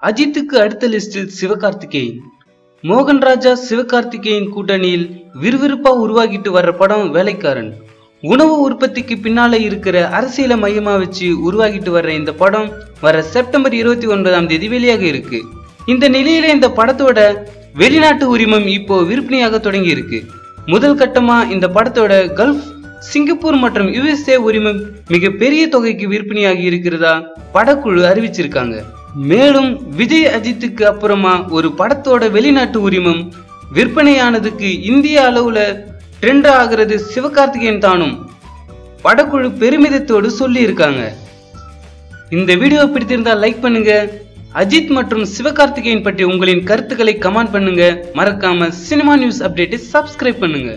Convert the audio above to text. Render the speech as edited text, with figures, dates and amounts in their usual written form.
அஜித்துக்கு அடுத்த லிஸ்டில் சிவகார்த்திகேயன். மோகன் ராஜா சிவகார்த்திகேயன் கூட்டணியில் விறுவிறுப்பா உருவாகிட்டு வர்ற படம் வேலைக்காரன். உணவு உற்பத்திக்கு பின்னால இருக்கிற அரசியலை மையமா வச்சு உருவாகிட்டு வர்ற இந்த படம் வர செப்டம்பர் 29 வெளியாக இருக்கு. இந்த நிலையில இந்த படத்தோட வெளிநாட்டு உரிமம் இப்போ விற்பனையாக தொடங்கி இருக்கு. முதல் கட்டமா இந்த படத்தோட கல்ஃப், சிங்கப்பூர் மற்றும் USA உரிமம் மிக பெரிய தொகைக்கு விற்பனையாகி இருக்கிறதா படக்குழு அறிவிச்சிருக்காங்க. மேலும் விஜய் அஜித்துக்கு அப்புறமா ஒரு படத்தோட வெளிநாட்டு உரிமம் விற்பனையானதுக்கு இந்திய அளவுல ட்ரெண்ட் ஆகிறது சிவகார்த்திகேயன் தானும் படக்குழு பெருமிதத்தோடு சொல்லி இருக்காங்க. இந்த வீடியோ பிடித்திருந்தால் லைக் பண்ணுங்க. அஜித் மற்றும் சிவகார்த்திகேயன் பற்றி உங்களின் கருத்துக்களை கமெண்ட் பண்ணுங்க. மறக்காம சினிமா நியூஸ் அப்டேட்டை சப்ஸ்கிரைப் பண்ணுங்க.